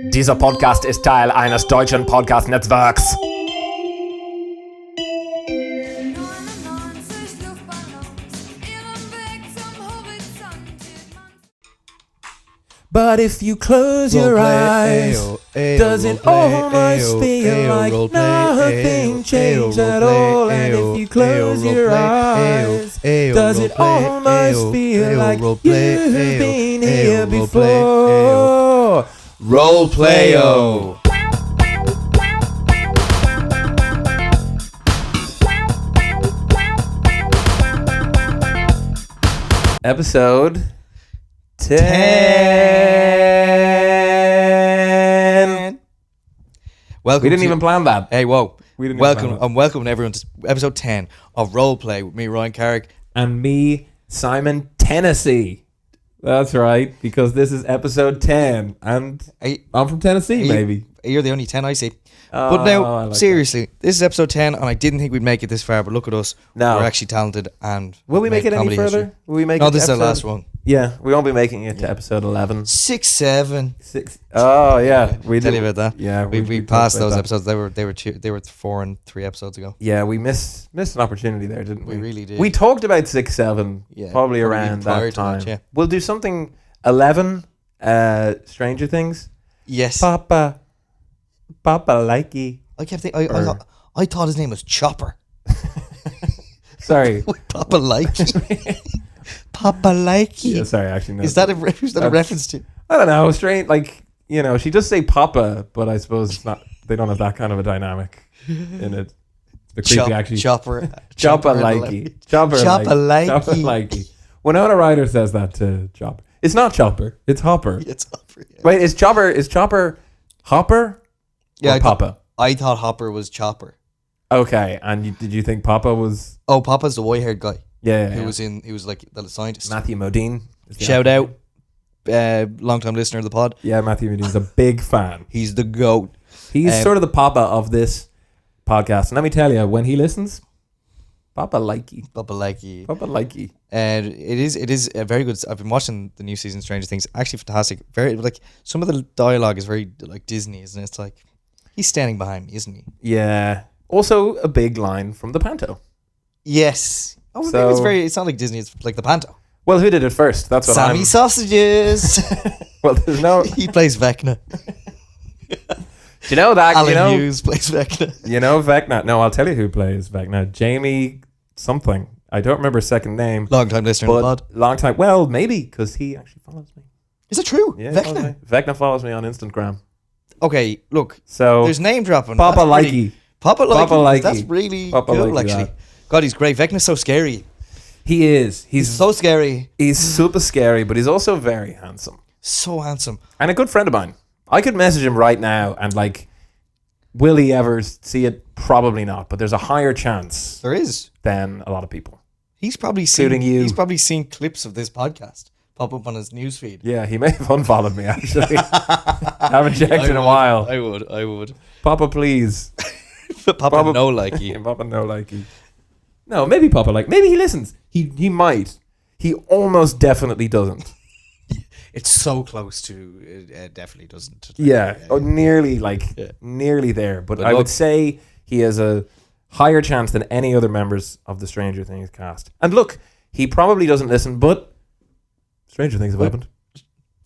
Dieser Podcast ist Teil eines deutschen Podcast-Netzwerks. But if you close your eyes, does it almost feel like nothing changed at all? And if you close your eyes, does it almost feel like you've been here before? Roleplay-o. Episode 10. Welcome. We didn't even plan that. Hey, whoa. We didn't welcome everyone to episode 10 of Roleplay with me, Ryan Carrick. And me, Simon Tennessee. That's right, because this is episode 10. And I'm from Tennessee, maybe. You're the only 10 I see. But now, seriously, this is episode 10, and I didn't think we'd make it this far, but look at us. No. We're actually talented, and will we make it any further? History. Will we make no, it this is the last one. Yeah, we won't be making it to episode 11. 6, 7. 6. Oh, yeah. We tell you about that. Yeah, we passed those episodes. They were 4 and 3 episodes ago. Yeah, we missed an opportunity there, didn't we? We really did. We talked about 6, 7, probably around that time. That, yeah. We'll do something 11, Stranger Things. Yes. Papa likey. I kept thinking, I thought his name was Chopper. Sorry. Papa likey. Papa likey. Yeah, sorry, actually no. Is that a reference to? I don't know, strange, like, you know, she does say Papa, but I suppose it's not, they don't have that kind of a dynamic in it. The creepy actually. Chopper likey. Chopper likey. Winona Ryder says that to Chopper. It's not Chopper, it's Hopper. It's Hopper. Yeah. Wait, is Chopper Hopper? Yeah, or Papa? I thought Hopper was Chopper. Okay, and did you think Papa was? Oh, Papa's the white-haired guy. Yeah, He was like the scientist. Matthew Modine. Shout out, long-time listener of the pod. Yeah, Matthew Modine's a big fan. He's the GOAT. He's sort of the Papa of this podcast. And let me tell you, when he listens, Papa likey. It is a very good. I've been watching the new season of Stranger Things. Actually, fantastic. Very like some of the dialogue is very like Disney, isn't it? It's like he's standing behind me, isn't he? Yeah. Also, a big line from the Panto. Yes. Oh, so, it's not like Disney. It's like the Panto. Well, who did it first? That's what Sammy Sausages. Well, there's no. He plays Vecna. Do you know that? Alan Hughes plays Vecna. You know Vecna? No, I'll tell you who plays Vecna. Jamie something. I don't remember his second name. Long time listener of the pod. Long time. Well, maybe because he actually follows me. Is it true? Yeah, Vecna. Vecna follows me on Instagram. Okay, look. So there's name dropping. Papa likey. Papa likey. That's really cool, actually. That. God, he's great. Vecna's so scary. He is. He's so scary. He's super scary, but he's also very handsome. So handsome. And a good friend of mine. I could message him right now and like, will he ever see it? Probably not. But there's a higher chance. There is. Than a lot of people. He's probably seen clips of this podcast pop up on his newsfeed. Yeah, he may have unfollowed me actually. Haven't checked in a while. I would. Papa, please. Papa no likey. Papa no likey. No, maybe Papa like. Maybe he listens. He might. He almost definitely doesn't. It's so close to definitely doesn't. Yeah. Oh, nearly there. But I would say he has a higher chance than any other members of the Stranger Things cast. And look, he probably doesn't listen, but Stranger Things have happened.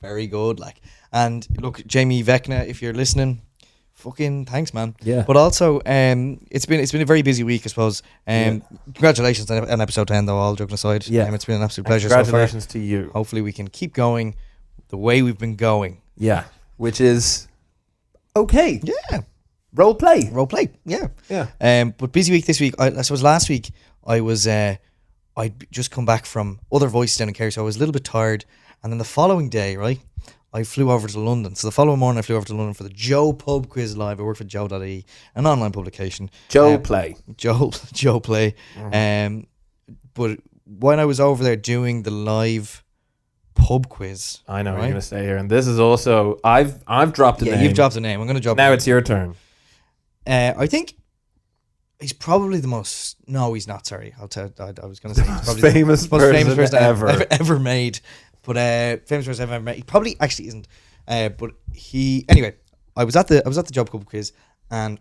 Very good, like. And look, Jamie Vecna, if you're listening, fucking thanks, man. Yeah. But also, it's been a very busy week, I suppose. Congratulations on episode 10, though. All joking aside, yeah, it's been an absolute pleasure. Congratulations to you. Hopefully, we can keep going the way we've been going. Yeah, which is okay. Yeah. Role play. Yeah. But busy week this week. I suppose last week I'd just come back from other voices down in Kerry, so I was a little bit tired. And then the following day, right, I flew over to London. So the following morning, I flew over to London for the Joe Pub Quiz Live. I work for Joe.ie, an online publication. Joe Play. Joe Play. Mm-hmm. But when I was over there doing the live pub quiz, I know what you're going to say here, and this is also I've dropped a name. Yeah, you've dropped a name. I'm going to drop. Now it's your turn. I think he's probably the most. No, he's not. Sorry, I was going to say he's probably famous person ever made. But famous person ever made. He probably actually isn't. But he anyway. I was at the Job Cup quiz, and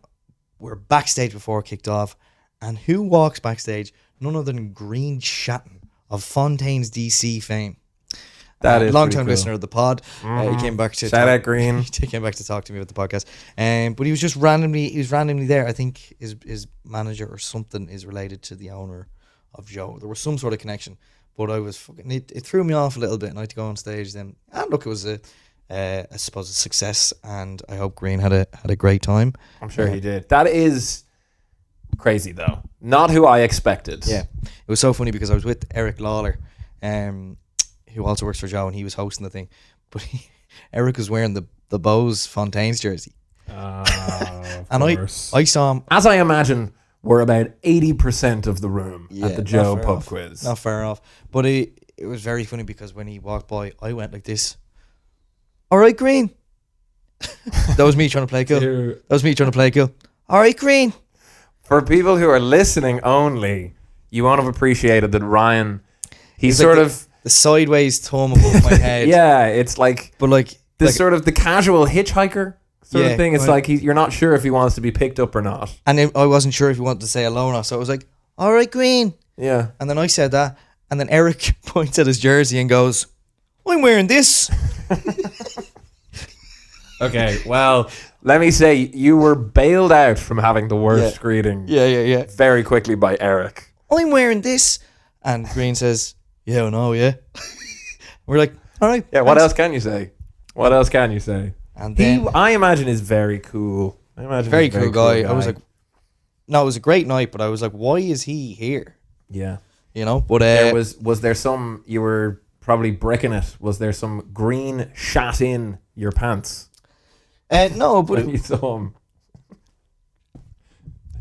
we're backstage before it kicked off, and who walks backstage? None other than Green Shatton of Fontaine's DC fame. That is long-time cool. listener of the pod. He came back to shout out Green. He came back to talk to me about the podcast. But he was just randomly there. I think his manager or something is related to the owner of Joe. There was some sort of connection. But I was fucking. It threw me off a little bit, and I had to go on stage then. And look, it was I suppose a success, and I hope Green had a great time. I'm sure he did. That is crazy though. Not who I expected. Yeah, it was so funny because I was with Eric Lawler, who also works for Joe, and he was hosting the thing. But Eric was wearing the Bose Fontaine's jersey. And course. I saw him. As I imagine, we're about 80% of the room at the Joe pub off. quiz. Not far off. But it was very funny because when he walked by, I went like this. All right, Green. That was me trying to play cool. All right, Green. For people who are listening only, you won't have appreciated that Ryan, he's like sort of the sideways thumb above my head. Yeah, it's like, but like this sort of the casual hitchhiker sort of thing. It's right. like you're not sure if he wants to be picked up or not. And I wasn't sure if he wanted to say hello or not, so I was like, "All right, Green." Yeah. And then I said that, and then Eric points at his jersey and goes, "I'm wearing this." Okay, well, let me say you were bailed out from having the worst greeting. Yeah. Very quickly by Eric. I'm wearing this, and Green says, "Yeah, I know, yeah." We're like, "All right." Yeah. What else can you say? And then I imagine is very cool. I imagine very he's a cool guy. I was like, no, it was a great night, but I was like, why is he here? yeah. You know, but There was there some, you were probably bricking it. Was there some green shat in your pants no, but when you saw him?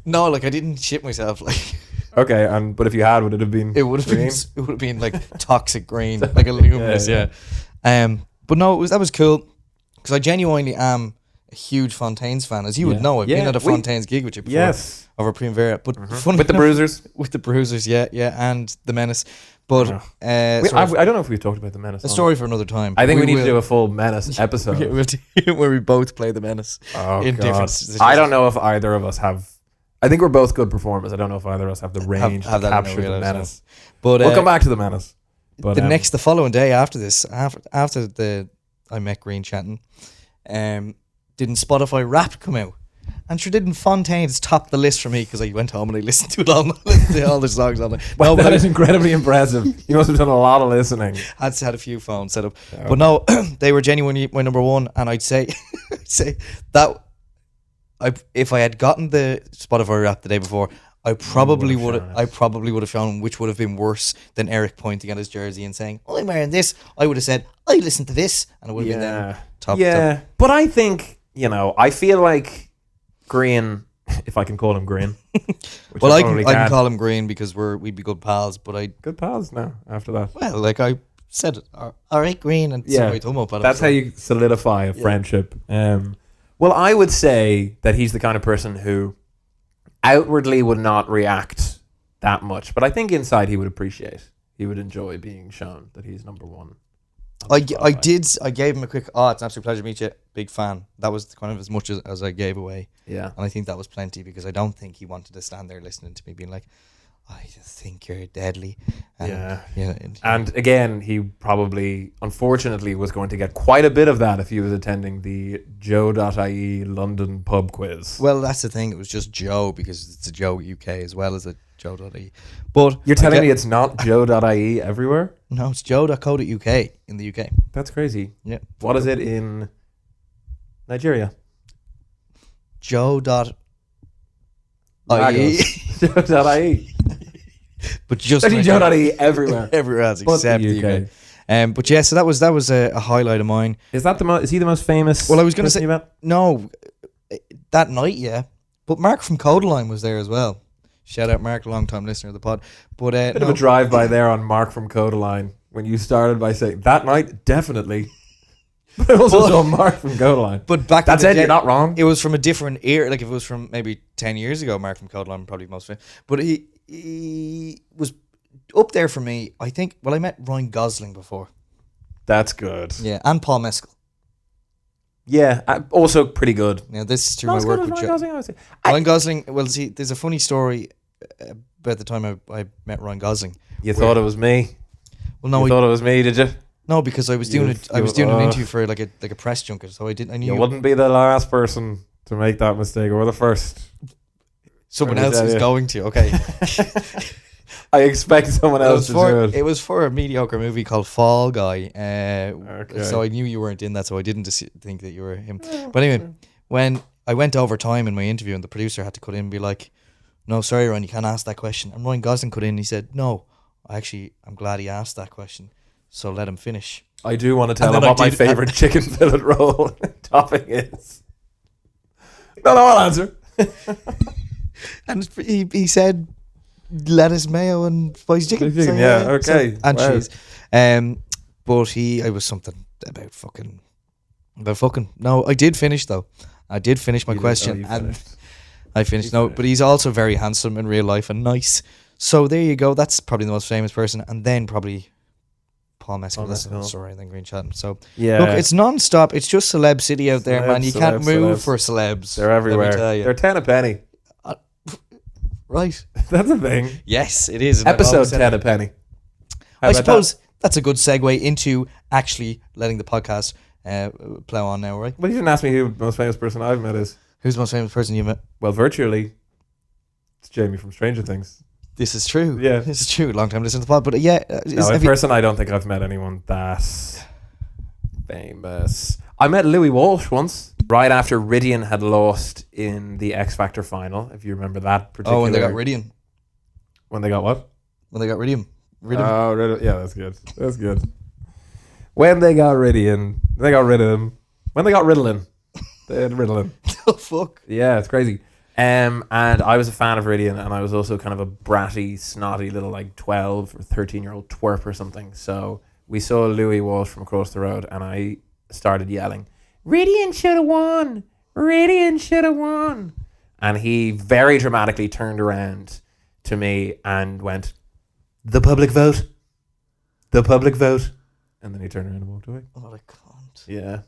no, like I didn't shit myself. Like Okay, but if you had, would it have been? it would have green? been. It would have been like toxic green, like a luminous. Yeah. But no, that was cool because I genuinely am a huge Fontaine's fan, as you would know. I've been at a Fontaine's gig with you before. Yes. Over Primavera, but funny With the enough- Bruisers. with the Bruisers, yeah, and the Menace. But I don't know if we've talked about the Menace. a story for another time. I think we need to will. do a full Menace episode. We'll do where we both play the Menace in different situations. I don't know if either of us have. I think we're both good performers. I don't know if either of us have the range have to that in capture our the wheelhouse, Menace. But We'll come back to the Menace. But the following day after this, after I met Green Shatton, didn't Spotify Wrapped come out? And sure, didn't Fontaine's top the list for me because I went home and I listened to it all, all the songs all night. well, that is incredibly impressive. You must have done a lot of listening. Had a few phones set up, but no, they were genuinely my number one. And I'd say that if I had gotten the Spotify Wrapped the day before, I probably would have shown, which would have been worse than Eric pointing at his jersey and saying, "I'm wearing this." I would have said, "I listened to this," and it would have been then top. Yeah, but I think I feel like Green, if I can call him Green. Well, I can call him Green because we'd be good pals. But good pals now after that. Well, like I said, all right, Green, and yeah, my thumb up at him. That's how you solidify a friendship. Well, I would say that he's the kind of person who outwardly would not react that much, but I think inside he would appreciate. He would enjoy being shown that he's number one. I gave him a quick, it's an absolute pleasure to meet you. Big fan. That was kind of as much as I gave away. Yeah. And I think that was plenty because I don't think he wanted to stand there listening to me being like, "I just think you're deadly." And, And again, he probably, unfortunately, was going to get quite a bit of that if he was attending the Joe.ie London pub quiz. Well, that's the thing. It was just Joe because it's a Joe UK as well as a Joe.ie. But you're telling me it's not Joe.ie everywhere? No, it's Joe.co.uk in the UK. That's crazy. Yeah. What is it in Nigeria? Joe.ie. Joe.ie. But just actually Joe.ie everywhere. Everywhere else except the UK. But yeah, so that was a highlight of mine. Is that is he the most famous? Well, I was going to say about? No, that night, yeah. But Mark from Codaline was there as well. Shout out Mark, long time listener of the pod. But bit of a drive by there on Mark from Codaline when you started by saying that night definitely. But I also saw Mark from Codaline. But back that's it. You're not wrong. It was from a different era. Like if it was from maybe 10 years ago, Mark from Codaline probably most famous. But he was up there for me. I think. Well, I met Ryan Gosling before. That's good. Yeah, and Paul Mescal. Yeah, also pretty good. Now, this is through Not my as work good with as Ryan Gosling, I would say. Ryan Gosling. Well, see, there's a funny story about the time I met Ryan Gosling. You thought it was me? Well, no, you thought it was me, did you? no, because I was doing an interview for like a press junket, so I knew You wouldn't be the last person to make that mistake, or the first. someone else is going to. Okay. I expect someone else to do it. It was for a mediocre movie called Fall Guy. Okay. So I knew you weren't in that, so I didn't think that you were him. But anyway, when I went over time in my interview and the producer had to cut in and be like, no, sorry, Ryan, you can't ask that question. And Ryan Gosling cut in and he said, no, I'm glad he asked that question. So let him finish. I do want to tell him what my favourite chicken fillet roll topping is. No, I'll answer. And he said lettuce, mayo, and spiced chicken. So, yeah, okay. So, and cheese. But I was something about fucking. No, I did finish though. I did finish my question, and I finished. But he's also very handsome in real life and nice. So there you go. That's probably the most famous person, and then probably Paul Mescal. That's another story. And then Green Chatham. So yeah, look, it's non-stop. It's just celeb city out there, man. You can't move for celebs. They're everywhere. They're 10 a penny. Right. That's a thing. Yes, it is. Episode 10 a penny. I suppose that's a good segue into actually letting the podcast plow on now, right? Well, you didn't ask me who the most famous person I've met is. Who's the most famous person you met? Well, virtually, it's Jamie from Stranger Things. This is true. Yeah. This is true. Long time listening to the pod. But yeah. No, in person, I don't think I've met anyone that famous. I met Louis Walsh once, right after Ridian had lost in the X Factor final, if you remember that particular... Oh, when they got Ridian. When they got what? When they got Ridian. Oh, yeah, that's good. That's good. When they got Ridian. They got rid of him. When they got Ritalin. They had Ritalin. Oh, fuck. Yeah, it's crazy. And I was a fan of Ridian, and I was also kind of a bratty, snotty little like 12 or 13-year-old twerp or something. So we saw Louis Walsh from across the road, and I started yelling, Ridian should have won! Ridian should have won! And he very dramatically turned around to me and went, the public vote. The public vote. And then he turned around and walked away. What a cunt. Yeah.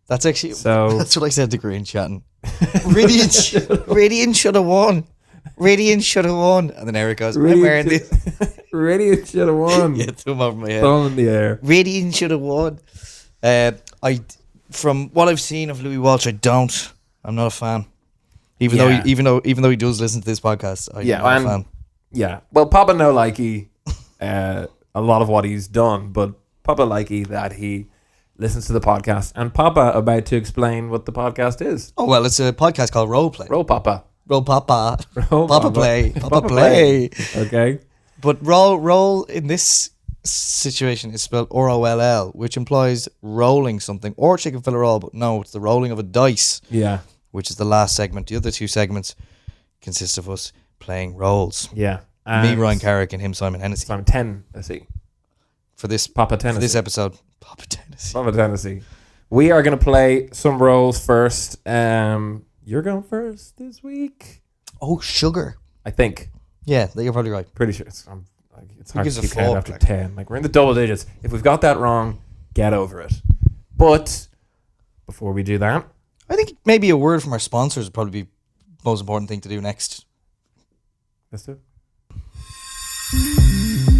That's actually... So that's what I said to Green Chatting. Ridian should have won. Radiant should have won. And then Eric goes, I'm wearing this. Radiant should have won. Yeah, threw him over my head. Thrown in the air. Radiant should have won. From what I've seen of Louis Walsh, I'm not a fan. Even though he does listen to this podcast, I'm not a fan. Yeah. Well, Papa no likey a lot of what he's done, but Papa likey that he listens to the podcast, and Papa about to explain what the podcast is. Oh, well, it's a podcast called Role Play. Roll Papa. Roll Papa. Roll Papa Play. Papa Play. Okay. But roll in this situation is spelled R-O-L-L, which implies rolling something, or chicken fillet roll, but no, it's the rolling of a dice. Yeah. Which is the last segment. The other two segments consist of us playing roles. Yeah. Me, Ryan Carrick, and him, Simon Hennessy. Simon Tennessee. For this Papa Tennessee. For this episode. Papa Tennessee. Papa Tennessee. We are going to play some roles first. You're going first this week. Oh, sugar. I think. Yeah, you're probably right. Pretty sure. It's hard to keep count after 10. Like, we're in the double digits. If we've got that wrong, get over it. But before we do that, I think maybe a word from our sponsors would probably be the most important thing to do next. Let's do it.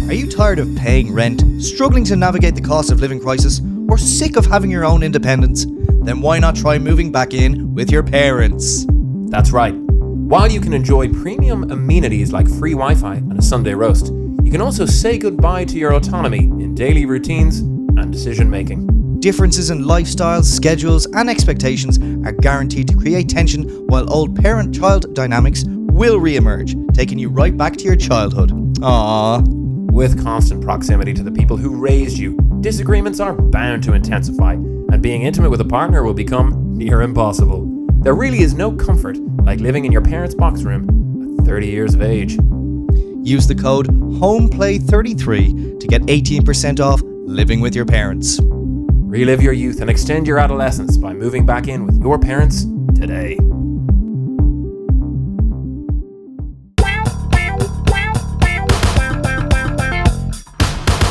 Are you tired of paying rent, struggling to navigate the cost of living crisis, or sick of having your own independence? Then why not try moving back in with your parents? That's right. While you can enjoy premium amenities like free Wi-Fi and a Sunday roast, you can also say goodbye to your autonomy in daily routines and decision-making. Differences in lifestyles, schedules, and expectations are guaranteed to create tension, while old parent-child dynamics will re-emerge, taking you right back to your childhood. Aww. With constant proximity to the people who raised you, disagreements are bound to intensify, and being intimate with a partner will become near impossible. There really is no comfort like living in your parents' box room at 30 years of age. Use the code HOMEPLAY33 to get 18% off living with your parents. Relive your youth and extend your adolescence by moving back in with your parents today.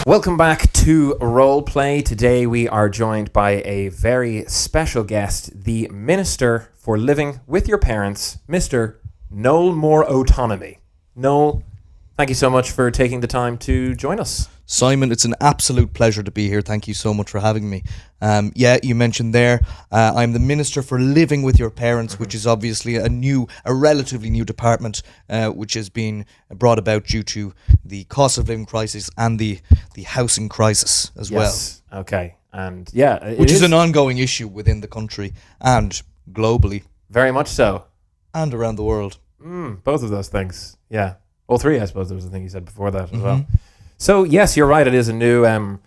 Welcome back to Role Play. Today we are joined by a very special guest, the Minister for Living with Your Parents, Mr. Noe Moore-O'Tonomy. Noel, thank you so much for taking the time to join us. Simon, it's an absolute pleasure to be here. Thank you so much for having me. You mentioned there, I'm the Minister for Living with Your Parents, which is obviously a relatively new department, which has been brought about due to the cost of living crisis and the housing crisis as well. Okay. And which is an ongoing issue within the country and globally. Very much so. And around the world. Both of those things. Yeah. All three, I suppose there was a thing you said before that as well. So, yes, you're right. It is a new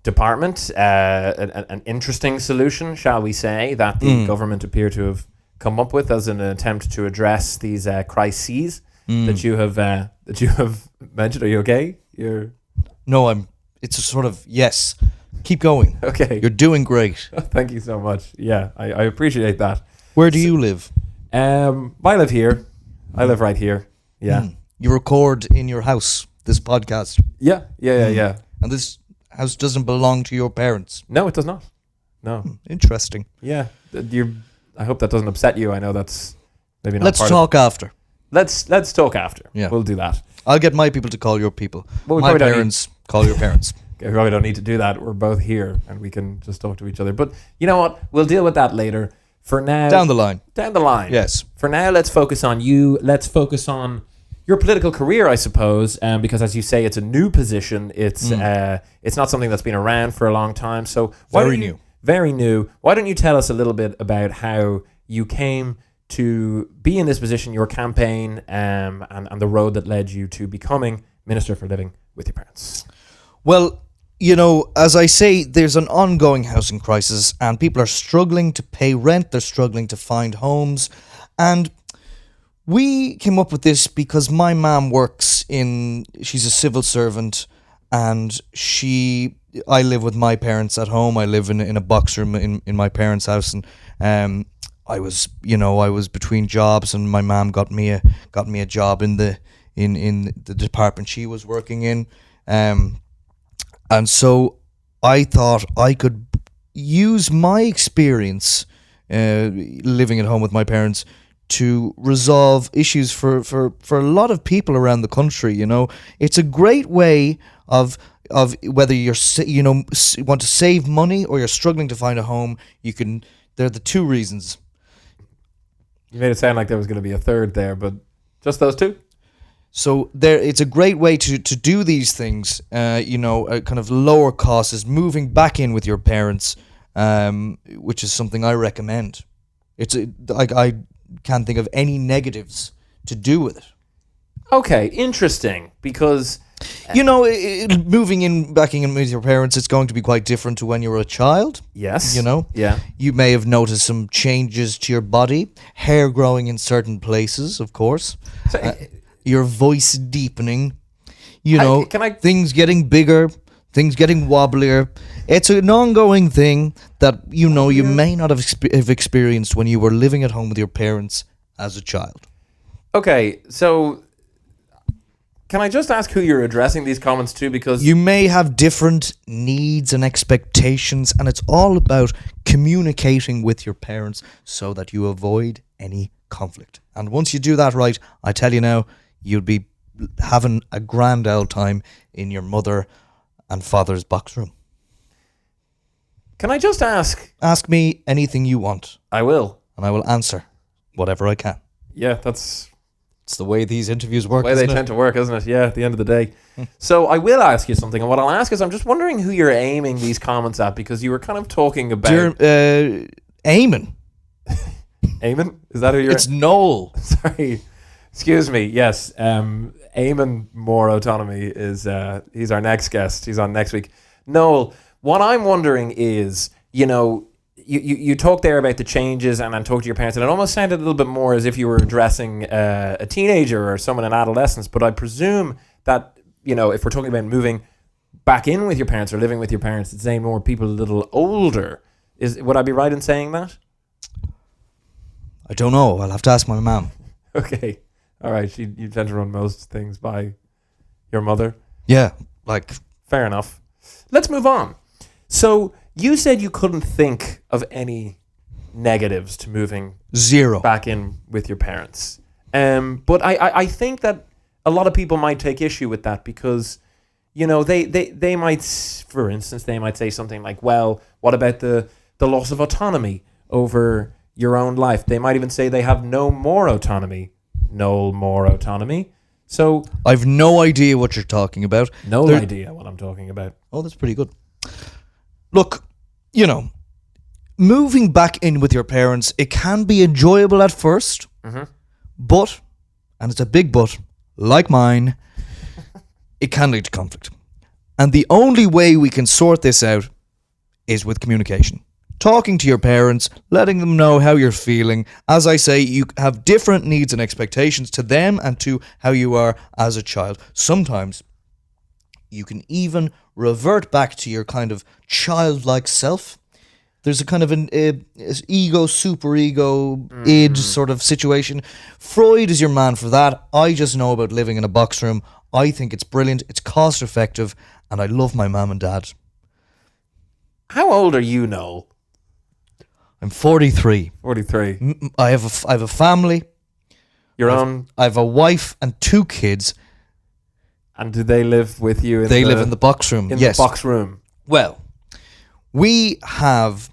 department, an interesting solution, shall we say, that the government appear to have come up with as an attempt to address these crises that you have mentioned. Are you okay? No, it's a sort of, yes. Keep going. Okay. You're doing great. Thank you so much. Yeah, I appreciate that. Where do you live? I live here. I live right here. Yeah. You record in your house this podcast. Yeah. And this house doesn't belong to your parents. No, it does not. No. Interesting. Yeah. I hope that doesn't upset you. I know that's maybe not. Let's talk after. Let's talk after. Yeah. We'll do that. I'll get my people to call your people. Well, my parents call your parents. Okay, we probably don't need to do that. We're both here and we can just talk to each other. But you know what? We'll deal with that later. For now... Down the line. Yes. For now, let's focus on you. Let's focus on your political career, I suppose, because as you say, it's a new position. It's not something that's been around for a long time. So Very new. Why don't you tell us a little bit about how you came to be in this position, your campaign, and the road that led you to becoming Minister for Living with Your Parents? Well, you know, as I say, there's an ongoing housing crisis and people are struggling to pay rent. They're struggling to find homes. And we came up with this because my mom she's a civil servant, and I live with my parents at home. I live in a box room in my parents' house, and I was between jobs, and my mom got me a job in the department she was working in, and so I thought I could use my experience living at home with my parents to resolve issues for a lot of people around the country. You know, it's a great way of whether you're want to save money or you're struggling to find a home. They're the two reasons. You made it sound like there was going to be a third there, but just those two. So it's a great way to do these things. A kind of lower cost is moving back in with your parents, which is something I recommend. I can't think of any negatives to do with it. Okay, interesting, because backing in with your parents, it's going to be quite different to when you were a child. Yes. Yeah. You may have noticed some changes to your body, hair growing in certain places, of course. So, your voice deepening, things getting bigger, things getting wobblier. It's an ongoing thing that you may not have experienced when you were living at home with your parents as a child. Okay, so can I just ask who you're addressing these comments to? Because you may have different needs and expectations, and it's all about communicating with your parents so that you avoid any conflict. And once you do that right, I tell you now, you'll be having a grand old time in your mother and father's box room. Can I just ask? Ask me anything you want. I will. And I will answer whatever I can. Yeah, it's the way these interviews work, the way they tend to work, isn't it? Yeah, at the end of the day. So I will ask you something, and what I'll ask is, I'm just wondering who you're aiming these comments at, because you were kind of talking about... Eamon. Eamon? Is that who you're... It's Noel. Sorry. Excuse me. Yes. Eamon Moore-O'Tonomy is he's our next guest. He's on next week. Noel, what I'm wondering is, you talked there about the changes and talked to your parents, and it almost sounded a little bit more as if you were addressing a teenager or someone in adolescence. But I presume that, if we're talking about moving back in with your parents or living with your parents, it's saying more people a little older. Would I be right in saying that? I don't know. I'll have to ask my mom. Okay. All right. You tend to run most things by your mother. Yeah. Fair enough. Let's move on. So you said you couldn't think of any negatives to moving Zero. back in with your parents. But I think that a lot of people might take issue with that because, you know, they might, for instance, they might say something like, well, what about the loss of autonomy over your own life? They might even say they have no more autonomy. Noel Moore-O'Tonomy. So I've no idea what you're talking about. No idea what I'm talking about. Oh, that's pretty good. Look, you know, moving back in with your parents, it can be enjoyable at first, but, and it's a big but, like mine, it can lead to conflict. And the only way we can sort this out is with communication. Talking to your parents, letting them know how you're feeling. As I say, you have different needs and expectations to them and to how you are as a child. Sometimes you can even revert back to your kind of childlike self. There's a kind of an ego, superego, id sort of situation. Freud is your man for that. I just know about living in a box room. I think it's brilliant. It's cost effective. And I love my mum and dad. How old are you, Noel? I'm 43. 43. I have a family. Your own? I have a wife and 2 kids. And do they live with you? They live in the box room. Yes. The box room. Well, we have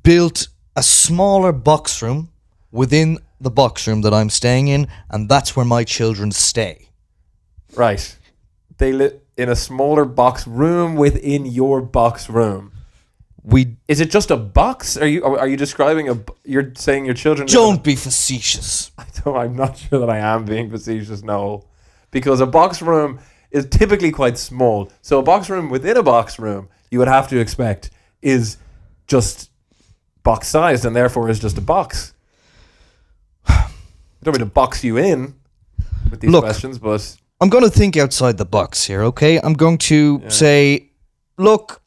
built a smaller box room within the box room that I'm staying in, and that's where my children stay. Right. They live in a smaller box room within your box room. Is it just a box? Are you describing you're saying your children... Don't be facetious. I'm not sure that I am being facetious, Noel. Because a box room is typically quite small. So a box room within a box room, you would have to expect, is just box sized and therefore is just a box. I don't mean to box you in with these questions, but... I'm going to think outside the box here, okay? I'm going to say, look,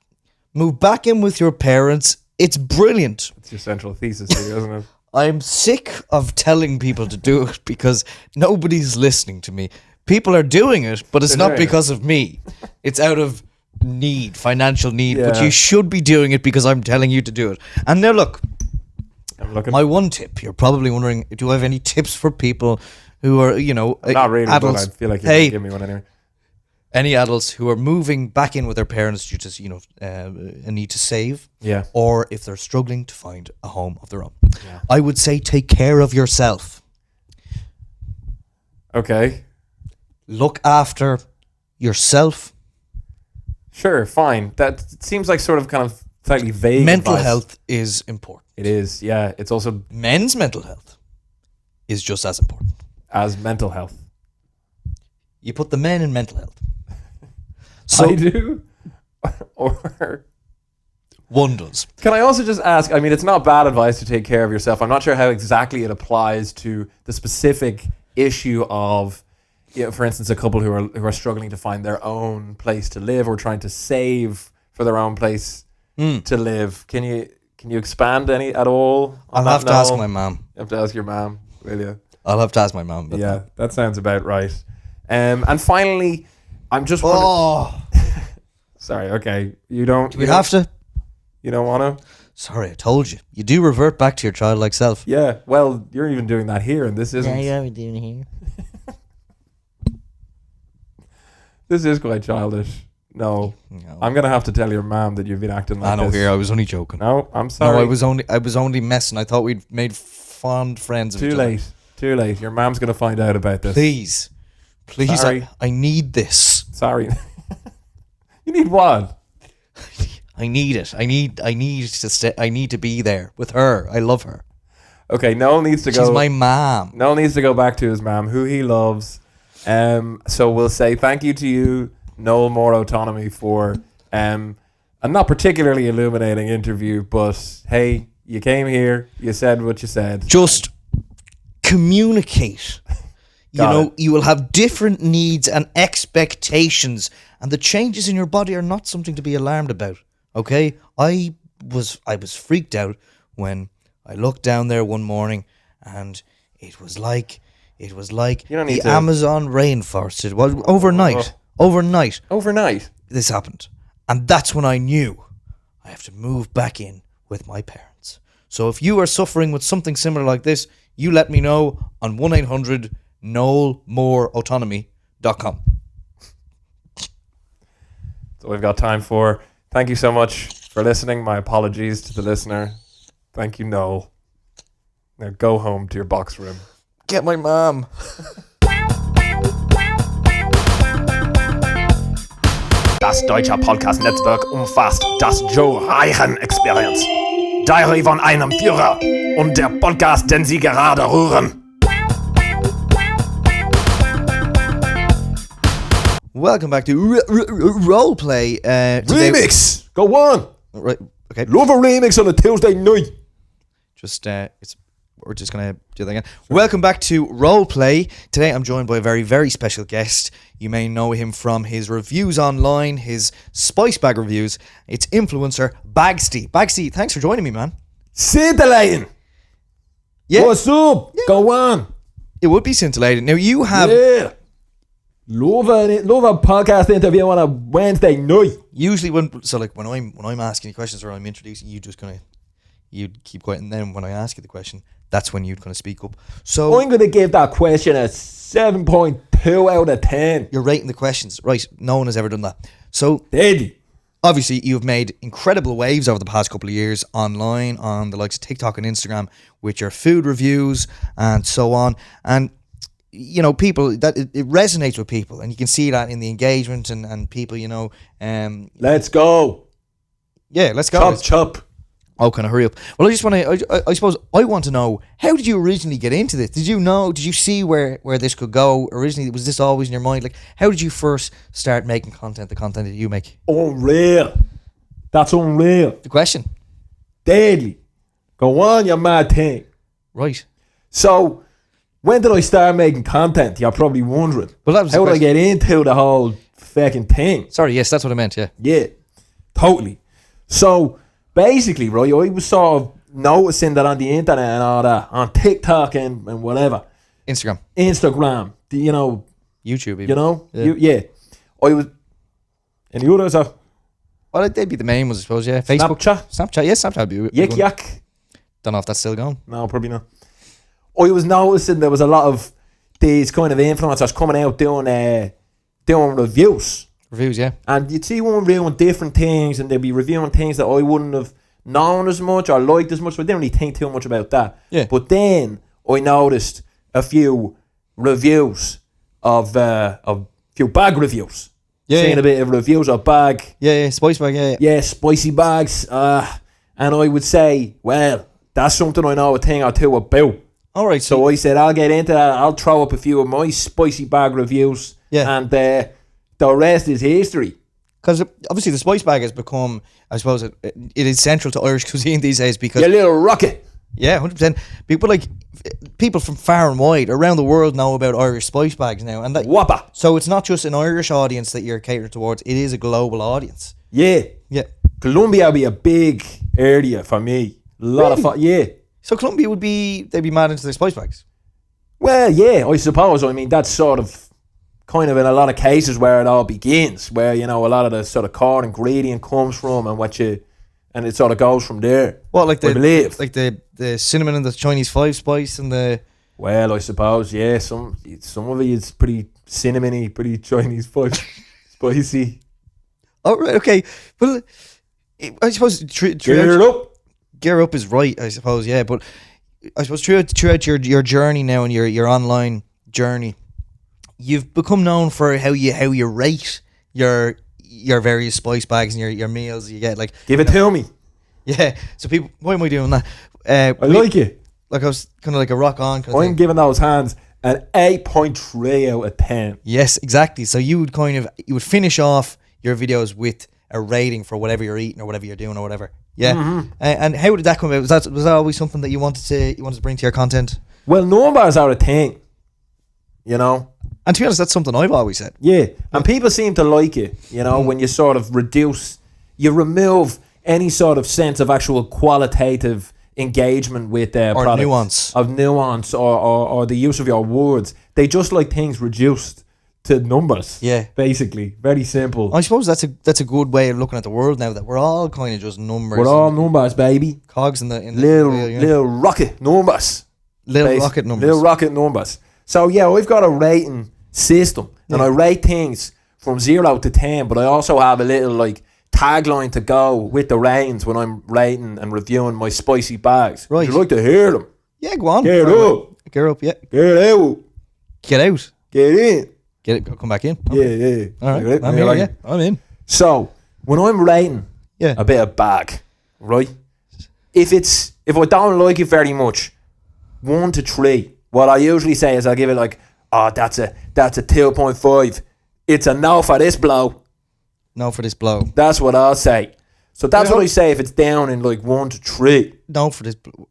move back in with your parents. It's brilliant. It's your central thesis here, isn't it? I'm sick of telling people to do it because nobody's listening to me. People are doing it, but it's not because of me. It's out of need, financial need. Yeah. But you should be doing it because I'm telling you to do it. And now look, my one tip, you're probably wondering, do I have any tips for people who are, you know, not really, adults? But I feel like you're going to give me one anyway. Any adults who are moving back in with their parents due to, you know, a need to save, or if they're struggling to find a home of their own, I would say take care of yourself. Okay. Look after yourself. Sure, fine. That seems like sort of kind of slightly vague. Mental advice. health is important. It is, yeah. It's also... Men's mental health is just as important. As mental health. You put the men in mental health. So I do? Or... One does. Can I also just ask, I mean, it's not bad advice to take care of yourself. I'm not sure how exactly it applies to the specific issue of... You know, for instance, a couple who are struggling to find their own place to live or trying to save for their own place to live. Can you expand any at all? I'll have to ask my mom. You have to ask your mom, will you? I'll have to ask my mom. Yeah, that sounds about right. And finally, I'm just wondering... Oh, sorry. Okay, you don't. Do we have to? You don't want to? Sorry, I told you. You do revert back to your childlike self. Yeah. Well, you're even doing that here, and this isn't. Yeah, you're doing it here. This is quite childish. No. I'm gonna have to tell your mom that you've been acting like this. I know. Here, I was only joking. No, I'm sorry. No, I was only messing. I thought we'd made fond friends. Too late. Too late. Your mom's gonna find out about this. Please, sorry. I need this. Sorry. You need what? I need it. I need to stay. I need to be there with her. I love her. Okay, Noel needs to go. She's my mom. Noel needs to go back to his mom, who he loves. So we'll say thank you to you, Noe Moore-O'Tonomy, for a not particularly illuminating interview, but hey, you came here, you said what you said. Just communicate. You will have different needs and expectations, and the changes in your body are not something to be alarmed about. Okay? I was freaked out when I looked down there one morning and it was like the Amazon rainforest. It was overnight. Overnight. Overnight. This happened. And that's when I knew I have to move back in with my parents. So if you are suffering with something similar like this, you let me know on 1-800 Noe Moore-O'Tonomy.com. That's all we've got time for. Thank you so much for listening. My apologies to the listener. Thank you, Noel. Now go home to your box room. Get my mom. Das Deutsche Podcast-Netzwerk umfasst das Joe Reichen-Experience. Diary von einem Führer und der Podcast, den Sie gerade hören. Welcome back to Roleplay. Today- Remix! Go on! Right, okay. Love a remix on a Tuesday night. We're just going to do that again. Welcome back to Roleplay. Today I'm joined by a very, very special guest. You may know him from his reviews online, his spice bag reviews. It's influencer Bagsti. Bagsti, thanks for joining me, man. Scintillating! Yeah, What's up? Yeah. Go on! it would be scintillating. Now you have Yeah! Love a podcast interview on a Wednesday night. usually when I'm asking you questions or I'm introducing you, you'd keep quiet, and then when I ask you the question, that's when you'd kind of speak up. So I'm going to give that question a 7.2 out of 10. you're rating the questions, right? No one has ever done that. So Deadly. obviously you've made incredible waves over the past couple of years online on the likes of TikTok and Instagram with your food reviews and so on. And you know, people that it resonates with people, and you can see that in the engagement and people, you know, Let's go. yeah, let's go. Chop. Oh, can I hurry up? Well, I just want to, I suppose I want to know, how did you originally get into this? Did you see where this could go originally? Was this always in your mind? Like, how did you first start making content, the content that you make? Unreal. That's unreal. The question. Deadly. Go on, you mad thing. Right. So, when did I start making content? You're probably wondering. Well, that was how the did I question. get into the whole fucking thing? Sorry, yes, that's what I meant, yeah. Yeah, totally. So, basically, right, I was sort of noticing that on the internet and all that, on TikTok and whatever, Instagram. you know, YouTube even. you know, Yeah. I was, and the others are Well, they'd be the main ones, I suppose, yeah. Facebook. Snapchat, yeah, Snapchat would be a Yik good one. Yak. Don't know if that's still going. No, probably not. I was noticing there was a lot of these kind of influencers coming out doing reviews. Reviews, yeah. And you'd see one reviewing different things, and they'd be reviewing things that I wouldn't have known as much or liked as much, but I didn't really think too much about that. Yeah. But then I noticed a few reviews of few bag reviews. Yeah, Seeing yeah. a bit of reviews of bag. Yeah, spice bag, yeah. Yeah, spicy bags. And I would say, well, that's something I know a thing or two about. All right, So I said, I'll get into that. I'll throw up a few of my spicy bag reviews. Yeah. And the rest is history. because obviously the spice bag has become, I suppose, it is central to Irish cuisine these days because... Your little rocket. Yeah, 100%. People from far and wide around the world know about Irish spice bags now. And Whopper. so it's not just an Irish audience that you're catering towards, it is a global audience. Yeah. Yeah. Colombia would be a big area for me. A lot of fun. Yeah. So Colombia they'd be mad into their spice bags. Well, yeah, I suppose. I mean, that's sort of kind of in a lot of cases where it all begins, where, you know, a lot of the sort of core ingredient comes from and it sort of goes from there. What, like I believe. the cinnamon and the Chinese 5 spice and the... Well, I suppose, yeah, some of it is pretty cinnamony, pretty Chinese spicy. Oh, right, okay. Well, I suppose... Gear up is right, I suppose, yeah. But I suppose throughout your journey now and your online journey, you've become known for how you rate your various spice bags and your meals you get. Like, Give it to me. yeah. So people, why am I doing that? I like it. Like I was kind of like a rock on. Kind of I'm thing. giving those hands an 8.3 out of 10. Yes, exactly. So you would finish off your videos with a rating for whatever you're eating or whatever you're doing or whatever. Yeah. Mm-hmm. And how did that come about? Was that always something that you wanted to bring to your content? Well, numbers are a thing, you know. And to be honest, that's something I've always said. Yeah, and people seem to like it, you know, when you sort of you remove any sort of sense of actual qualitative engagement with their Or products. nuance. Of nuance or the use of your words. They just like things reduced to numbers. Yeah. Basically. Very simple. I suppose that's a good way of looking at the world now, that we're all kind of just numbers. We're all numbers, baby. Cogs in the Little rocket numbers. little rocket numbers. Little rocket numbers. So yeah, I've got a rating system, and I rate things from 0 to 10, but I also have a little like tagline to go with the ratings when I'm rating and reviewing my spicy bags. Right. Would you like to hear them? Yeah, go on. Get up. Get up, yeah. Get out. Get out. Get in. Get it. Come back in. Yeah, Okay. yeah. All right. Like I'm it? in, Like yeah. it? I'm in. So when I'm rating a bit of bag, right? If I don't like it very much, 1 to 3, what I usually say is I'll give it like, oh, that's a 2.5. It's a no for this blow. No for this blow. That's what I'll say. So that's what I say if it's down in like 1 to 3. No for this blow.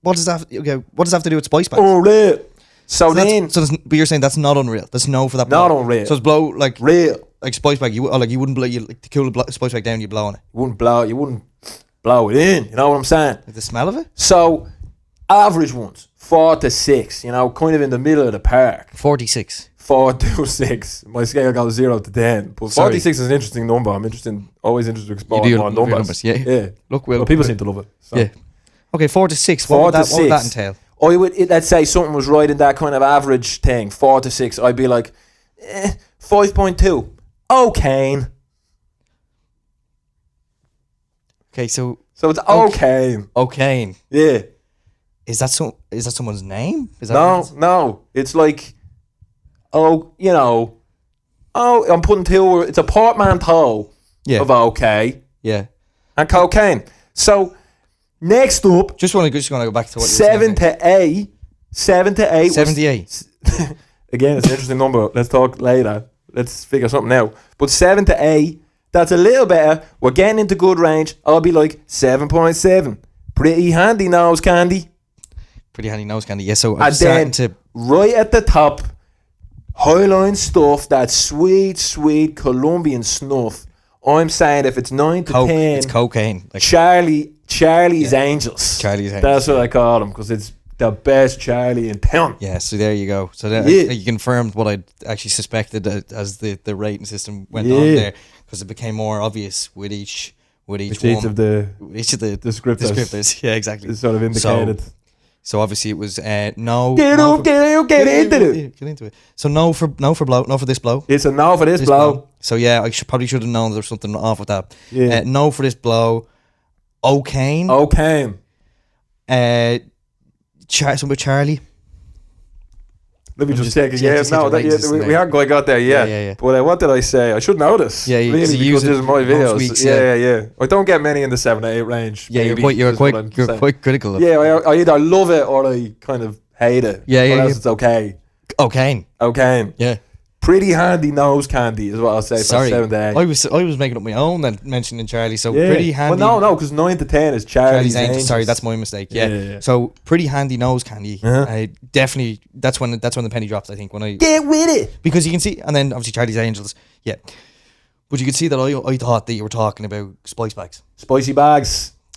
What does that? Okay. What does that have to do with spice bags? Unreal. So then, but you're saying that's not unreal. That's no for that blow. Not unreal. So it's blow like real. like spice bag. You wouldn't blow. You like to cool the spice bag down. You blow on it. You wouldn't blow it in. You know what I'm saying? Like the smell of it. So average ones, 4 to 6. You know, kind of in the middle of the park. 46. 4 to 6. My scale goes 0 to 10. But 46 is an interesting number. I'm always interested to explore more numbers. Yeah. Look, well, people seem to love it. So. Yeah. Okay, 4 to 6. 4 What to 6. would that entail? I would, let's say something was right in that kind of average thing, 4 to 6. I'd be like, 5.2. Okay. Okay, so it's okay. O'Kane. Yeah. Is that someone's name? Is that No. It's like, I'm putting two. It's a portmanteau of okay. Yeah. And cocaine. So next up, Just want to go back to what you were 7 saying. to 8. 7 to 8. 78. Again, it's an interesting number. Let's talk later. Let's figure something out. But 7 to 8, that's a little better. We're getting into good range. I'll be like 7.7. Pretty handy nose candy. Pretty handy nose candy. Yeah, so I'm And starting then to... right at the top, Highline stuff, that sweet Colombian snuff. I'm saying if it's 9 to 10, it's cocaine. Like Charlie's Angels. Charlie's Angels. That's what I call them, because it's the best Charlie in town. Yeah, so there you go. So you confirmed what I actually suspected as the rating system went on there, because it became more obvious with each of the descriptors. Yeah, exactly. It's sort of indicated. So obviously it was no. Get into it. So no for blow, no for this blow. It's a no for this blow. So yeah, I probably should have known there was something off with that. Yeah. No for this blow. O'Kane. Something with Charlie. Let me just check again. just No, we haven't quite got there yet. Yeah. But what did I say? I should know this. Yeah, really, because this is my videos. Weeks, yeah. I don't get many in the 7 to 8 range. Yeah, maybe, you're quite critical of. Yeah, I either love it or I kind of hate it. Yeah. It's okay. O'Kane. Yeah. Pretty handy nose candy is what I'll say for 7 to 8. I was making up my own then mentioning Charlie. So pretty handy. Well, no, because 9 to 10 is Charlie's Angels. Sorry, that's my mistake. Yeah. So pretty handy nose candy. Definitely, that's when the penny drops. I think when I get with it, because you can see, and then obviously Charlie's Angels. Yeah, but you can see that I thought that you were talking about spicy bags.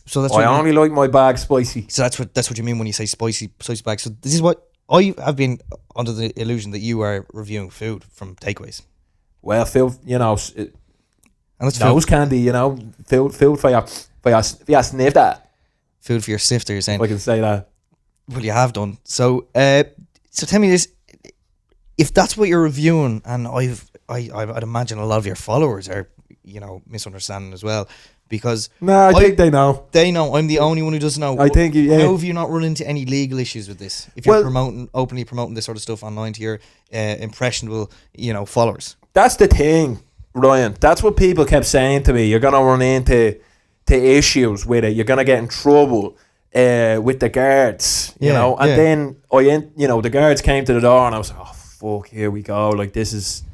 So that's I only like my bag spicy. So that's what you mean when you say spicy bags. So this is what. I have been under the illusion that you are reviewing food from takeaways. Well, food, and it's nose candy, food for your snifter. Food for your snifter, you're saying. If I can say that. Well, you have done. So tell me this: if that's what you're reviewing, and I'd imagine a lot of your followers are, misunderstanding as well. Because I think they know. They know. I'm the only one who doesn't know. I think How have you not run into any legal issues with this? If you're openly promoting this sort of stuff online to your impressionable, followers. That's the thing, Ryan. That's what people kept saying to me. You're gonna run into issues with it. You're gonna get in trouble with the guards. Then the guards came to the door, and I was like, oh fuck, here we go. Like this is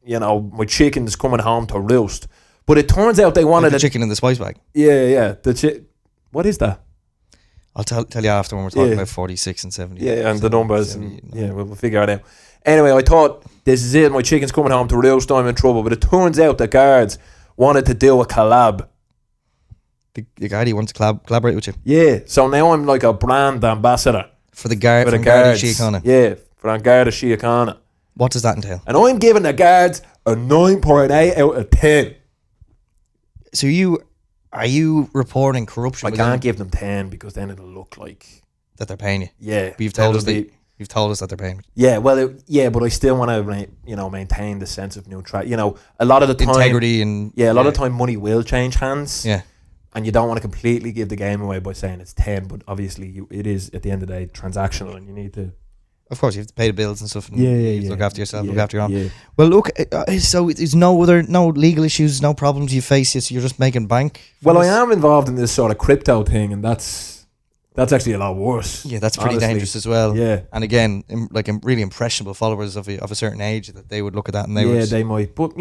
my chicken's coming home to roost. But it turns out they wanted the chicken in the spice bag. Yeah. What is that? I'll tell you after when we're talking about 46 and 70. Yeah, and the numbers. 70, we'll figure it out. Anyway, I thought, this is it. My chicken's coming home to roost. I'm in trouble. But it turns out the guards wanted to do a collab. The guy wants to collaborate with you. Yeah. So now I'm like a brand ambassador. For the guard. For the guards. Yeah, for Garda Síochána. What does that entail? And I'm giving the guards a 9.8 out of 10. So are you reporting corruption? I can't give them 10 because then it'll look like that they're paying you. Yeah, But you've told us that they're paying you. Yeah, well, but I still want to, maintain the sense of neutrality. A lot of the time, Integrity and a lot of the time, money will change hands. Yeah. And you don't want to completely give the game away by saying it's 10, but obviously it is at the end of the day transactional, and you need to. Of course, you have to pay the bills and stuff. And look after yourself. Look after your own. Yeah. Well, look. So there's no legal issues, no problems you face. So you're just making bank. Well, I am involved in this sort of crypto thing, and that's actually a lot worse. Yeah, that's pretty honestly. dangerous as well. Yeah. And again, really impressionable followers of a certain age that they would look at that and they might. But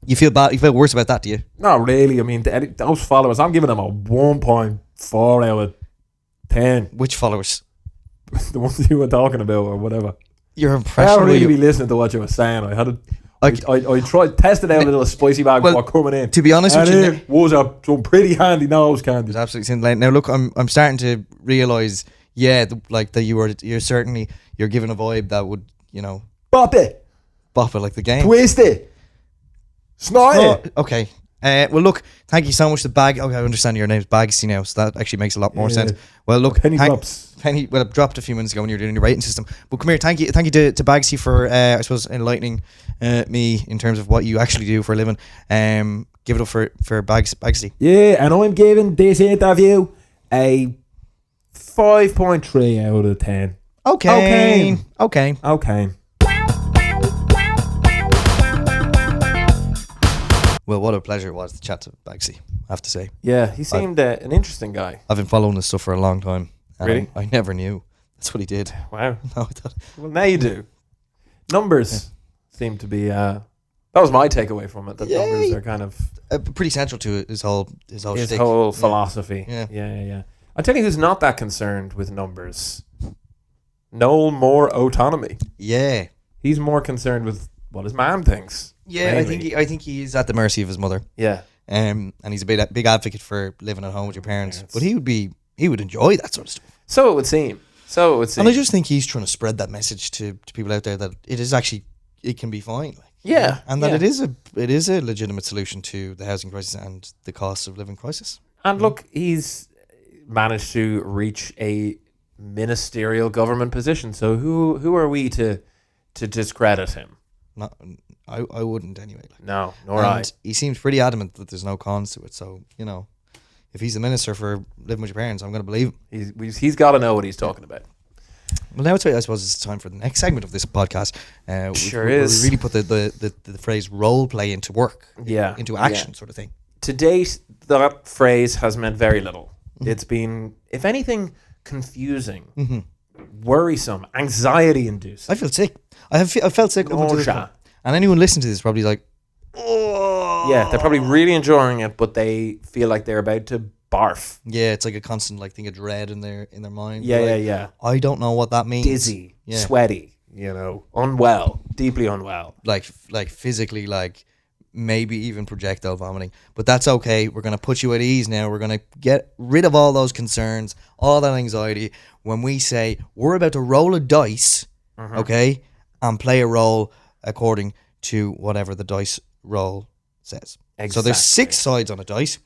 you feel bad. You feel worse about that, do you? not really. I mean, those followers, I'm giving them a 1.4 out of 10. Which followers? The ones you were talking about or whatever. You're I impressionable. don't really be listening to what you were saying. I tried tested out a little spicy bag before coming in. To be honest with you, it was some pretty handy nose candy. it's absolutely insane. Now look, I'm starting to realise, that you're certainly giving a vibe that would Bop it, bop it like the game. twist it, snort it. Okay. Well, look, thank you so much. The bag. Okay, I understand your name's Bagsti now, so that actually makes a lot more sense. Well, look, Penny drops. Well, it dropped a few minutes ago when you were doing your rating system. But come here, thank you to Bagsti for I suppose enlightening me in terms of what you actually do for a living. Give it up for Bagsti. Yeah, and I'm giving this interview a 5.3 out of 10. Okay. Well, what a pleasure it was to chat to Bagsti, I have to say. Yeah, he seemed an interesting guy. I've been following this stuff for a long time. And Really? I never knew. That's what he did. Wow. No, I thought, Well, now you do. Numbers seem to be. That was my takeaway from it. That numbers are kind of pretty central to his whole his shtick. whole philosophy. Yeah. I'll tell you who's not that concerned with numbers. Noe Moore-O'Tonomy. Yeah. He's more concerned with what his mom thinks. Yeah, mainly. I think he's at the mercy of his mother. Yeah. And he's a big advocate for living at home with your parents. But he would enjoy that sort of stuff. So it would seem. And I just think he's trying to spread that message to people out there that it can be fine. And that it is a legitimate solution to the housing crisis and the cost of living crisis. And look, he's managed to reach a ministerial government position. So who are we to discredit him? I wouldn't anyway. No, nor I. He seems pretty adamant that there's no cons to it. So, if he's the minister for living with your parents, I'm going to believe him. He's got to know what he's talking about. Well, now I suppose it's time for the next segment of this podcast. Sure is. We really put the phrase role play into work, into action sort of thing. To date, that phrase has meant very little. It's been, if anything, confusing, worrisome, anxiety-inducing. I feel sick. I felt sick. Up until this point. And anyone listening to this is probably like, oh. Yeah, they're probably really enjoying it, but they feel like they're about to barf. Yeah, it's like a constant thing of dread in their mind. Yeah. I don't know what that means. Dizzy, sweaty, unwell, deeply unwell. Like physically, like maybe even projectile vomiting. But that's okay. We're going to put you at ease now. We're going to get rid of all those concerns, all that anxiety. When we say we're about to roll a dice, okay, and play a role according to whatever the dice roll says. Exactly. So there's 6 sides on a dice,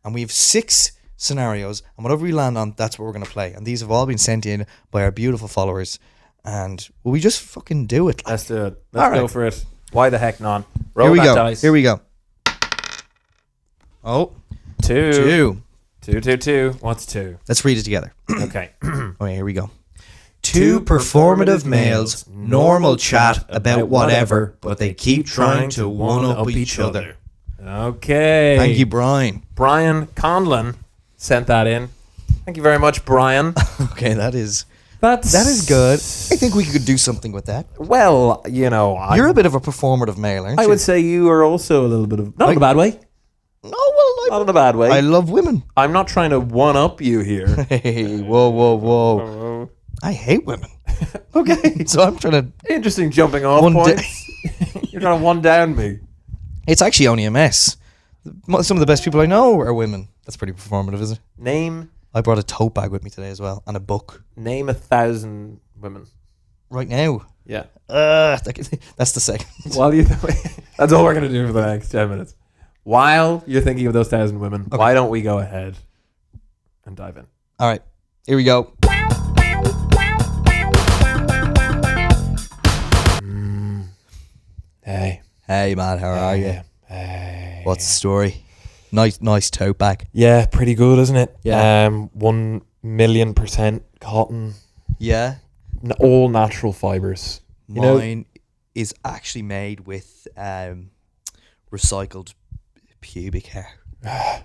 and we have 6 scenarios, and whatever we land on, that's what we're going to play. And these have all been sent in by our beautiful followers, and will we just fucking do it? Let's do it. Let's go for it. Why the heck not? Roll Here we that go. dice. Here we go. Oh, 2. What's 2? Let's read it together. Okay. Okay, here we go. 2 performative males, normal chat about whatever, but they keep trying to one-up each other. Okay. Thank you, Brian. Brian Conlon sent that in. Thank you very much, Brian. Okay, that is that is good. I think we could do something with that. Well, you're a bit of a performative male, aren't you? I would say you are also a little bit of, not in a bad way. No, well, not in a bad way. I love women. I'm not trying to one-up you here. Hey, whoa. I hate women. Okay, so I'm trying to... Interesting jumping off points. You're trying to one down me. It's actually only a mess. Some of the best people I know are women. That's pretty performative, is it? I brought a tote bag with me today as well, and a book. Name 1,000 women. right now. Yeah. That's the second. While you, that's all we're gonna do for the next 10 minutes. While you're thinking of those 1,000 women, why don't we go ahead and dive in? All right, here we go. Hey, man, how are you? Hey. What's the story? Nice tote bag. Yeah, pretty good, isn't it? Yeah. 1,000,000% cotton. Yeah. All natural fibers. Mine is actually made with recycled pubic hair. Yeah.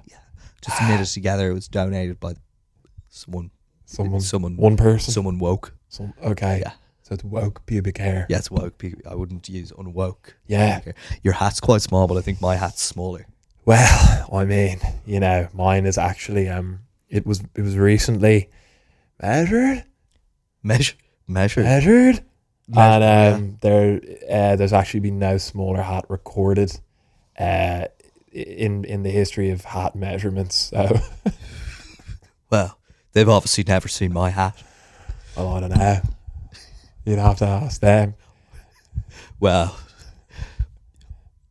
Just knitted together. It was donated by someone. One person. Someone woke. Okay. Yeah. So it's woke pubic hair. Yeah, it's woke. I wouldn't use unwoke. Yeah. Your hat's quite small, but I think my hat's smaller. Well, I mean, mine is actually it was recently measured. And there's actually been no smaller hat recorded in the history of hat measurements. So well, they've obviously never seen my hat. Well, I don't know. You'd have to ask them. Well,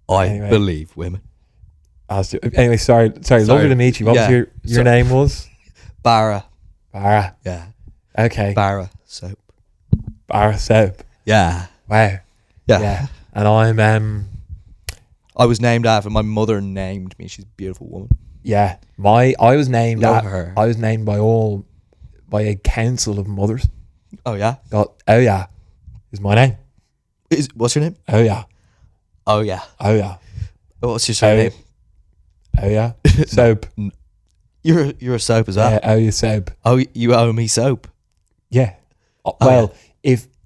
I believe women. Anyway, sorry. Lovely to meet you. What was your name was? Barra. Yeah. Okay. Barra soap. Barra soap. Yeah. Wow. Yeah. And I'm I was named after my mother. Named me. She's a beautiful woman. Yeah. I was named Love her. I was named by a council of mothers. Oh yeah. Is my name. What's your name? Oh yeah. What's your surname? Oh yeah. Soap. You're a soap as well. Yeah, you soap. Oh, you owe me soap. Yeah. Well,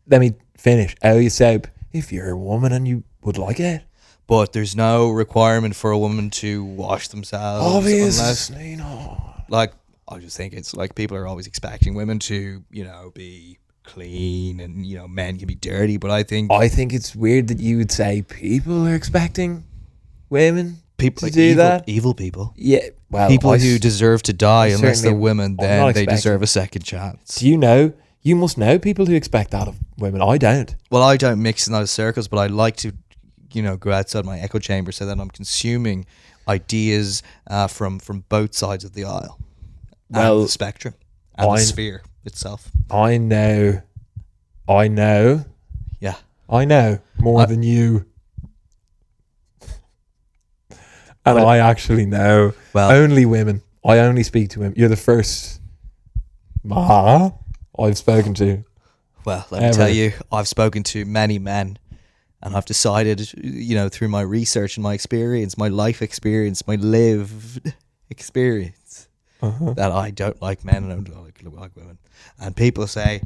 let me finish. You soap. If you're a woman and you would like it. But there's no requirement for a woman to wash themselves. Obviously not. Like, I just think it's like people are always expecting women to, be clean and, men can be dirty. But I think it's weird that you would say people are expecting women to do evil, that. Evil people. Yeah. Well, people who deserve to die unless they're women, then they expecting. deserve a second chance. Do you know? You must know people who expect that of women. I don't. Well, I don't mix in those circles, but I like to, go outside my echo chamber so that I'm consuming ideas from both sides of the aisle. Well, the spectrum and the sphere itself. I know. Yeah. I know more than you. And I actually know only women. I only speak to women. You're the first I've spoken to. Well, let me tell you, I've spoken to many men, and I've decided, through my research and my experience, my life experience, my lived experience, that I don't like men and I don't like women. And people say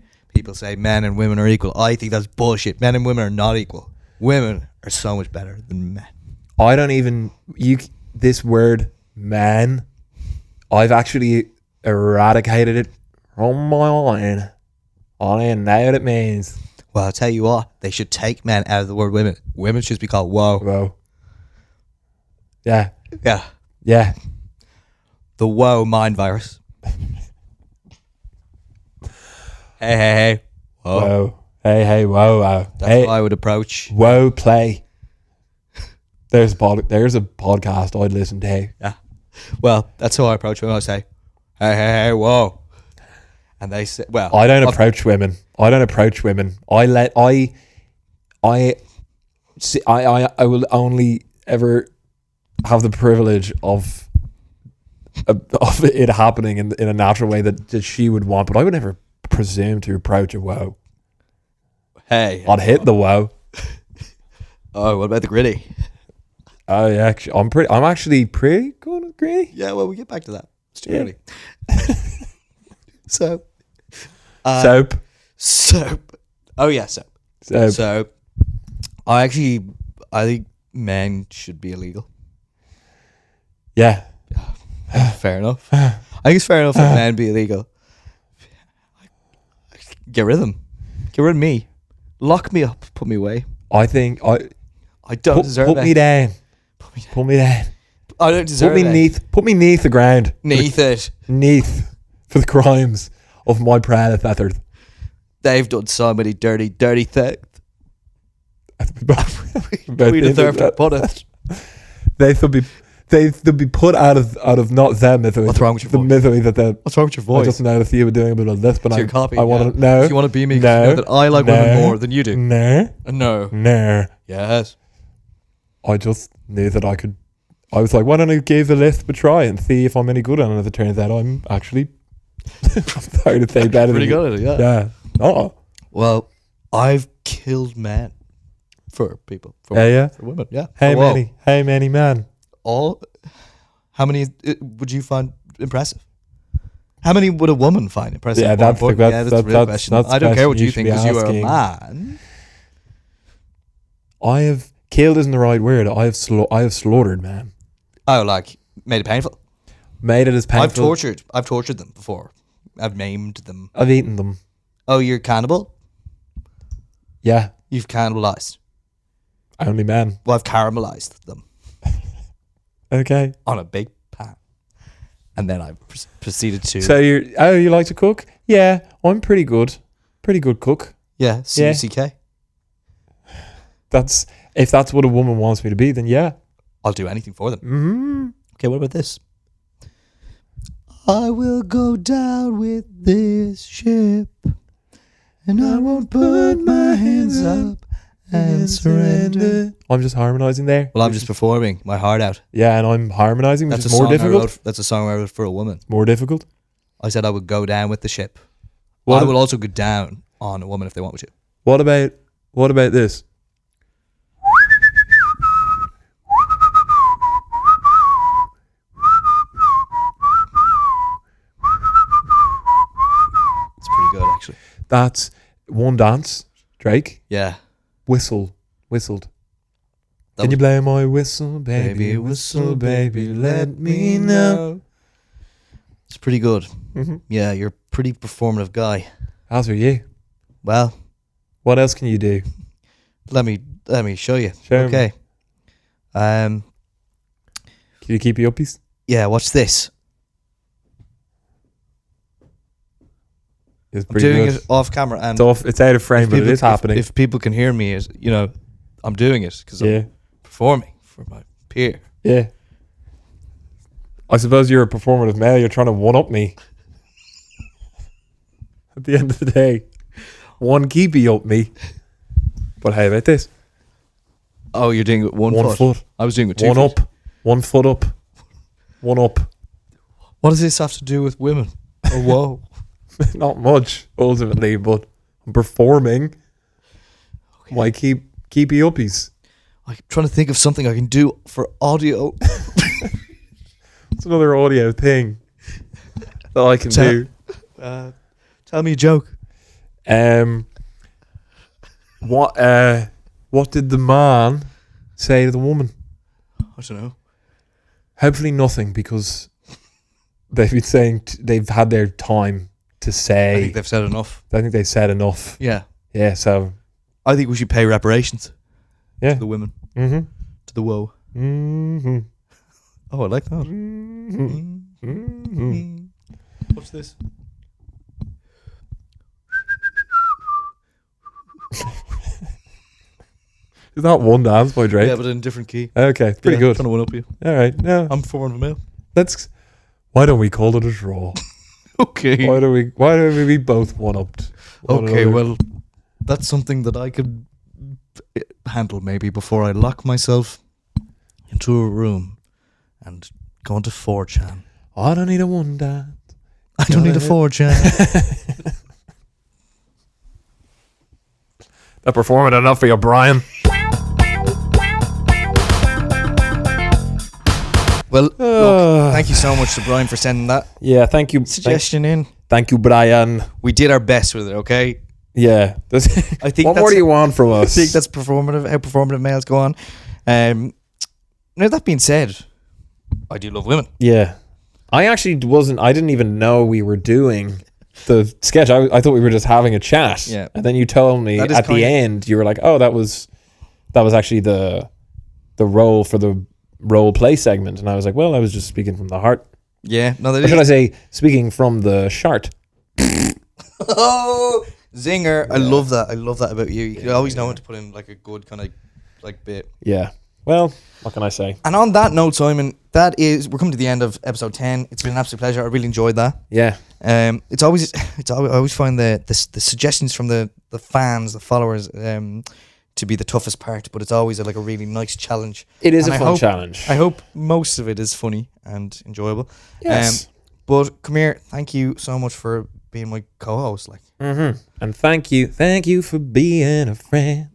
men and women are equal. I think that's bullshit. Men and women are not equal. Women are so much better than men. I don't even this word man, I've actually eradicated it from my mind. I don't even know what it means. Well, I'll tell you what, they should take men out of the word women. Women should be called whoa. Yeah. The whoa mind virus. Hey. Whoa. Hey, whoa. That's what I would approach. Whoa, play. There's a podcast I'd listen to. Yeah. Well, that's how I approach when I say, hey, whoa. And they say, well, I don't approach women. I will only ever have the privilege of it happening in a natural way that she would want, but I would never presume to approach a whoa. Hey. I'd hit the whoa. Oh, what about the gritty? Oh yeah, I'm actually pretty good at gritty. Yeah, well, we get back to that. It's too early. So. Soap. Oh yeah, soap. So, I think men should be illegal. Yeah. Fair enough. I think it's fair enough that men be illegal. Get rid of them. Get rid of me. Lock me up. Put me away. I think I don't deserve it. Put me down. I don't deserve it. Put me neath the ground. Neath it. Neath for the crimes of my predecessors. They've done so many dirty things. But We deserve to put it. They'll be put out of not their misery. What's wrong with your the voice? misery that they're. What's wrong with your I voice? just noticed you were doing a bit of this, but It's your copy. I want to yeah. know. You want to be me because you know that I like women more than you do. No. No. Yes. I just knew that I could. I was like, why don't I give the lisp a try and see if I'm any good at it? And as it turns out, I'm actually. I'm sorry to say better. Pretty than good at it, Yeah. Oh. Well, I've killed men for people. For For women. Yeah. Hey, Whoa. many man. How many would you find impressive? How many would a woman find impressive? Yeah, that's the real question. I don't care what you think because you are a asking. man. I have killed isn't the right word. I have slaughtered, man. Oh, like made it painful. Made it as painful. I've tortured them before. I've maimed them. I've eaten them. Oh, you're cannibal? Yeah. You've cannibalized. Only man. Well, I've caramelized them Okay. on a big pan. And then I proceeded to... So you like to cook? Yeah, I'm pretty good. Pretty good cook. Yeah, C-U-C-K. If that's what a woman wants me to be, then yeah. I'll do anything for them. Mm-hmm. Okay, what about this? I will go down with this ship, and I won't put my hands up and surrender. I'm just harmonizing there. Well, I'm just performing my heart out. Yeah, and I'm harmonizing, which That's is a more song difficult. That's a song I wrote for a woman. More difficult. I said I would go down with the ship. What I ab- will also go down on a woman if they want me to. What about this? It's pretty good, actually. That's one dance. Drake Yeah. whistled. That Can you was- play my whistle, baby? Whistle, baby. Let me know. It's pretty good. Mm-hmm. Yeah, you're a pretty performative guy. As are you. Well, What else can you do? let me show you. Show me. Okay. Can you keep your uppies? Yeah, watch this. It's I'm pretty doing good. it off camera, and It's out of frame, but it is happening. If people can hear me, I'm doing it because Yeah. I'm performing for my peer. Yeah. I suppose you're a performative male. You're trying to one-up me. At the end of the day, one keepy up me. But how about this? Oh, you're doing it with one foot. I was doing it with two One feet. up. 1 foot up. One up. What does this have to do with women? Oh, whoa. Not much, ultimately, but I'm performing my keepy uppies. I'm trying to think of something I can do for audio. It's another audio thing that I can do. Tell me a joke. What did the man say to the woman? I don't know. Hopefully nothing, because they've been saying they've had their time to say. I think they've said enough. I think they said enough. Yeah. Yeah. So. I think we should pay reparations Yeah. to the women. Mm-hmm. To the woe. Mm-hmm. Oh, I like that. Mm-hmm. Mm-hmm. What's this? Is that one dance by Drake? Yeah, but in a different key. Okay, it's pretty good. Trying to one up you. All right. No. I'm performing for male. Why don't we call it a draw? Okay. Why don't we be both one-upped? Okay, well, that's something that I could handle maybe before I lock myself into a room and go into 4chan. I don't need a one dance. I don't need a 4chan. That performing enough for you, Brian. Well, look, thank you so much to Brian for sending that Yeah, thank you. suggestion in. Thank you, Brian. We did our best with it, okay? Yeah. I think What that's more do you want from I us? think that's performative, how performative males go on. Now, that being said, I do love women. Yeah. I didn't even know we were doing the sketch. I thought we were just having a chat. Yeah. And then you told me That is at the kinda- end, you were like, oh, that was actually the role for the role play segment. And I was like, well, I was just speaking from the heart. Yeah, no, that Or should I is. say, speaking from the shart? Oh, Zinger. I love that. I love that about you. You always know when to put in like a good kind of like bit. Yeah. Well, what can I say? And on that note, Simon, we're coming to the end of episode 10. It's been an absolute pleasure. I really enjoyed that. Yeah. I always find the suggestions from the fans, the followers, to be the toughest part, but it's always like a really nice challenge. It is a fun challenge. I hope most of it is funny and enjoyable. Yes. But come here, thank you so much for being my co-host. And thank you for being a friend.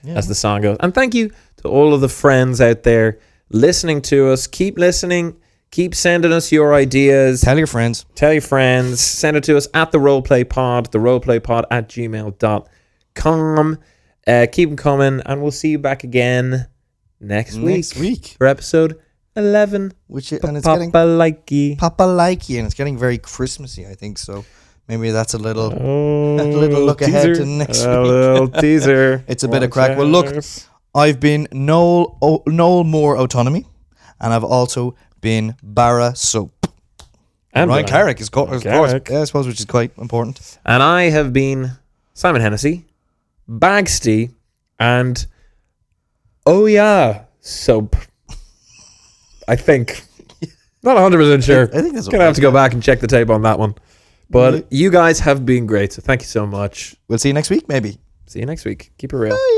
As the song goes. And thank you to all of the friends out there listening to us. Keep listening. Keep sending us your ideas. Tell your friends. Send it to us at the roleplaypod@gmail.com. Keep them coming, and we'll see you back again next week for episode 11. And it's getting Papa Likey, and it's getting very Christmassy, I think. So maybe that's a little look ahead to next week. A little teaser. It's a bit of crack. Well, look, I've been Noel Moore-O'Tonomy, and I've also been Barra Soap. And Ryan Carrick is of course, Carrick. yeah, I suppose, which is quite important. And I have been Simon Hennessy, Bagsti, and Soap. I think. Not 100% sure. I think that's gonna have to go back and check the tape on that one. But you guys have been great, so thank you so much. We'll see you next week, maybe. See you next week. Keep it real. Bye.